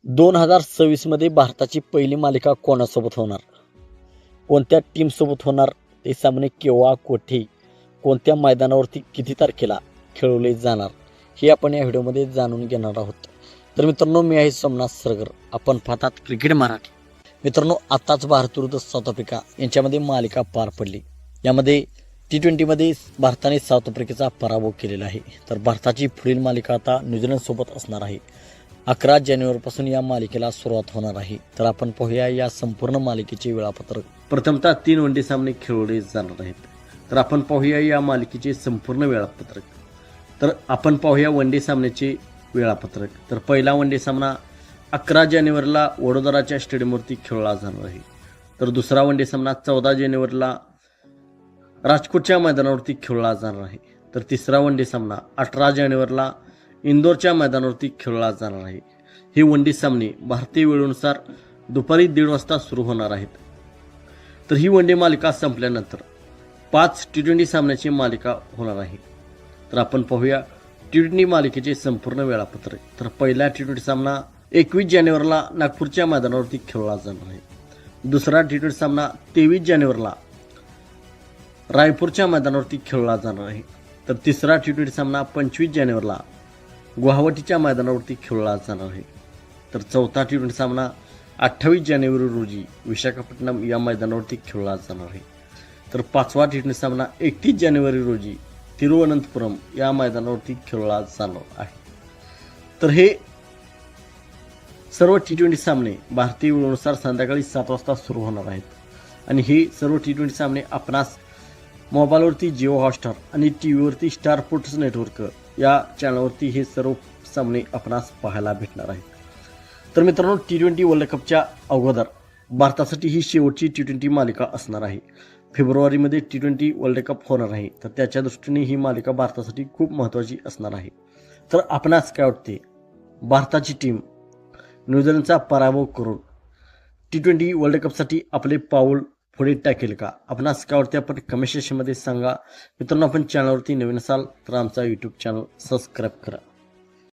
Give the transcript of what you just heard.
2026 मध्ये भारताची पहिली मालिका कोणासोबत होणार, कोणत्या टीमसोबत होणार, ते सामने केव्हा, कुठे, कोणत्या मैदानावरती, किती तारखेला खेळवले जाणार, हे आपण या व्हिडिओमध्ये जाणून घेणार आहोत. तर मित्रांनो, मी आहे सोमनाथ सरगर, आपण पाहतात क्रिकेट मराठी. मित्रांनो, आताच भारत विरुद्ध साऊथ आफ्रिका यांच्यामध्ये मालिका पार पडली. यामध्ये T20मध्ये भारताने साऊथ आफ्रिकेचा पराभव केलेला आहे. तर भारताची पुढील मालिका आता न्यूझीलंडसोबत असणार आहे. 11 जानेवारीपासून या मालिकेला सुरुवात होणार आहे. तर आपण पाहूया या संपूर्ण मालिकेचे वेळापत्रक. प्रथमतः 3 वनडे सामने खेळवले जाणार आहेत. तर आपण पाहूया या मालिकेचे संपूर्ण वेळापत्रक. तर आपण पाहूया वनडे सामन्याचे वेळापत्रक. तर पहिला वनडे सामना 11 जानेवारीला वडोदराच्या स्टेडियमवरती खेळला जाणार आहे. तर दुसरा वनडे सामना 14 जानेवारीला राजकोटच्या मैदानावरती खेळला जाणार आहे. तर तिसरा वनडे सामना 18 जानेवारीला इंदोरच्या मैदानावरती खेळला जाणार आहे. हे वनडे सामने भारतीय वेळेनुसार दुपारी 1:30 वाजता सुरू होणार आहेत. तर ही वनडे मालिका संपल्यानंतर 5 T20 सामन्याची मालिका होणार आहे. तर आपण पाहूया T20 मालिकेचे संपूर्ण वेळापत्रक. तर पहिला T20 सामना 21 जानेवारीला नागपूरच्या मैदानावरती खेळला जाणार आहे. दुसरा T20 सामना 23 जानेवारीला रायपूरच्या मैदानावरती खेळला जाणार आहे. तर तिसरा T20 सामना 25 जानेवारीला गुवाहाटीच्या मैदानावरती खेळला जाणार आहे. तर चौथा T20 सामना 28 जानेवारी रोजी विशाखापट्टणम या मैदानावरती खेळला जाणार आहे. तर पाचवा T20 सामना 31 जानेवारी रोजी तिरुवनंतपुरम या मैदानावरती खेळला जाणार आहे. तर हे सर्व T20 सामने भारतीय वेळेनुसार संध्याकाळी 7 वाजता सुरू होणार आहेत. आणि हे सर्व T20 सामने आपणास मोबाईलवरती जिओ हॉटस्टार आणि टी व्हीवरती स्टार स्पोर्ट्स नेटवर्क या चॅनलवरती हे सर्व सामने आपणास पाहायला भेटणार आहेत. तर मित्रांनो, T20 वर्ल्ड कपच्या अगोदर भारतासाठी ही शेवटची T20 मालिका असणार आहे. फेब्रुवारीमध्ये T20 वर्ल्ड कप होणार आहे. तर त्याच्या दृष्टीने ही मालिका भारतासाठी खूप महत्त्वाची असणार आहे. तर आपणास काय वाटते, भारताची टीम न्यूझीलंडचा पराभव करून T20 वर्ल्ड कपसाठी आपले पाऊल पुढे टाकेल का? आपणास काय वाटते, आपण कमेंट सेक्शनमध्ये सांगा. मित्रांनो, आपण चॅनलवरती नवीन असाल तर आमचा यूट्यूब चॅनल सबस्क्राईब करा.